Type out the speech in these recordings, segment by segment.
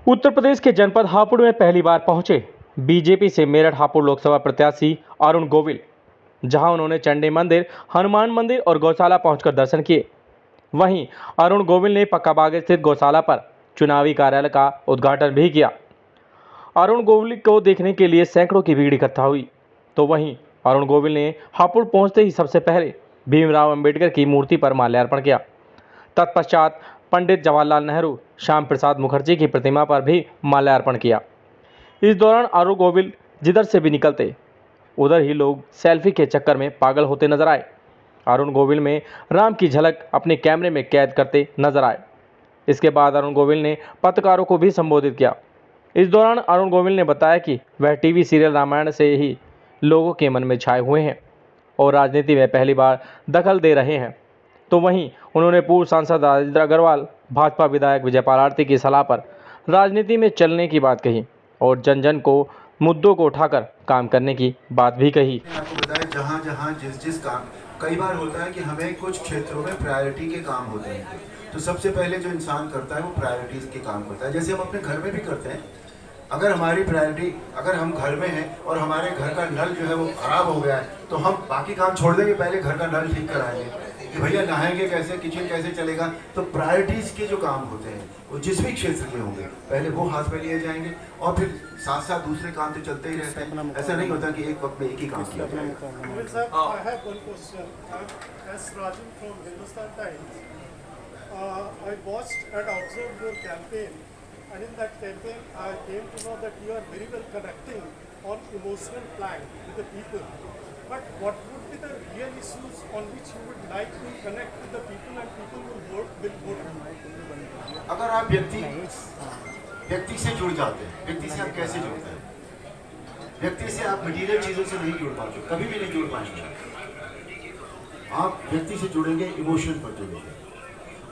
उत्तर प्रदेश के जनपद हापुड़ में पहली बार पहुंचे बीजेपी से मेरठ हापुड़ लोकसभा प्रत्याशी अरुण गोविल, जहां उन्होंने चंडी मंदिर, हनुमान मंदिर और गौशाला पहुंचकर दर्शन किए। वहीं अरुण गोविल ने पक्काबाग स्थित गौशाला पर चुनावी कार्यालय का उद्घाटन भी किया। अरुण गोविल को देखने के लिए सैकड़ों की भीड़ इकट्ठा हुई। तो वहीं अरुण गोविल ने हापुड़ पहुंचते ही सबसे पहले भीमराव अंबेडकर की मूर्ति पर माल्यार्पण किया। तत्पश्चात पंडित जवाहरलाल नेहरू, श्याम प्रसाद मुखर्जी की प्रतिमा पर भी माल्यार्पण किया। इस दौरान अरुण गोविल जिधर से भी निकलते उधर ही लोग सेल्फी के चक्कर में पागल होते नजर आए। अरुण गोविल में राम की झलक अपने कैमरे में कैद करते नजर आए। इसके बाद अरुण गोविल ने पत्रकारों को भी संबोधित किया। इस दौरान अरुण गोविल ने बताया कि वह टीवी सीरियल रामायण से ही लोगों के मन में छाए हुए हैं और राजनीति में पहली बार दखल दे रहे हैं। तो वहीं उन्होंने पूर्व सांसद राजेंद्र अग्रवाल, भाजपा विधायक विजयपाल आरती की सलाह पर राजनीति में चलने की बात कही और जन जन को मुद्दों को उठाकर काम करने की बात भी कही। आपको बताया जहाँ जहाँ जिस काम, कई बार होता है कि हमें कुछ क्षेत्रों में प्रायोरिटी के काम होते हैं, तो सबसे पहले जो इंसान करता है वो प्रायोरिटीज के काम करता है। जैसे हम अपने घर में भी करते हैं। अगर हमारी प्रायोरिटी, अगर हम घर में हैं और हमारे घर का नल जो है वो खराब हो गया है, तो हम बाकी काम छोड़ देंगे, पहले घर का नल ठीक कराएंगे कि भैया नहाएंगे कैसे, किचन कैसे चलेगा। तो प्रायोरिटीज के जो काम होते हैं वो जिस भी क्षेत्र के होंगे पहले वो हाथ में लिए जाएंगे और फिर साथ साथ दूसरे काम तो चलते ही रहते हैं। ऐसा नहीं होता कि एक वक्त में एक ही काम किया जाए। And in that campaign, I came to know that you are very well connecting on emotional plan with the people. But what would be the real issues on which you would like to connect with the people and people will vote? अगर आप व्यक्ति से जुड़ जाते हैं, व्यक्ति से आप कैसे जुड़ते हैं? व्यक्ति से आप मटीरियल चीजों से नहीं जुड़ पाते, कभी भी नहीं जुड़ पाएंगे। आप व्यक्ति से जुड़ेंगे, इमोशन पर जुड़ेंगे।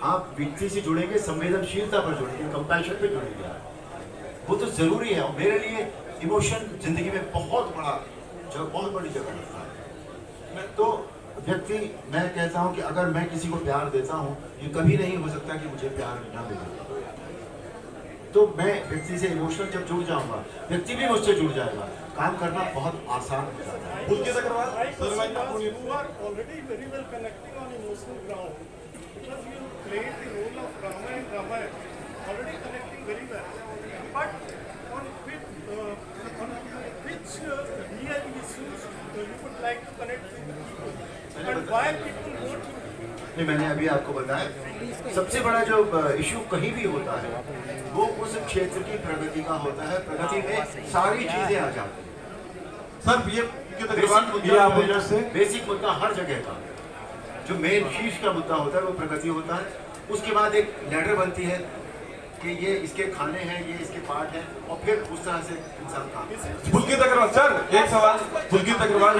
आप व्यक्ति से जुड़ेंगे, संवेदनशीलता पर जुड़ेंगे, कंपैशन पे जुड़ेंगे। वो तो जरूरी है। मेरे लिए इमोशन जिंदगी में बहुत बड़ी जगह रखता है। तो व्यक्ति, मैं कहता हूं कि अगर मैं किसी को प्यार देता हूं, ये कभी नहीं हो सकता कि मुझे प्यार ना मिले। तो मैं व्यक्ति से इमोशनल जब जुड़ जाऊंगा, व्यक्ति भी मुझसे जुड़ जाएगा, काम करना बहुत आसान हो जाता है। Played the role of Rama and Ramayana, already connecting very well. But on which real issues you would like to connect with the people and why people vote you? नहीं, मैंने अभी आपको बताया, सबसे बड़ा जो इशू कहीं भी होता है वो उस क्षेत्र की प्रगति का होता है। प्रगति में सारी चीजें आ जाती हैं। सर बेसिक मुद्दा हर जगह का जो मेन शीर्ष का मुद्दा होता है वो प्रगति होता है। उसके बाद एक लैडर बनती है कि ये इसके खाने हैं, ये इसके पार्ट हैं, और फिर उस तरह से इंसान काम। पुलकित अग्रवाल सर, एक सवाल, पुलकित अग्रवाल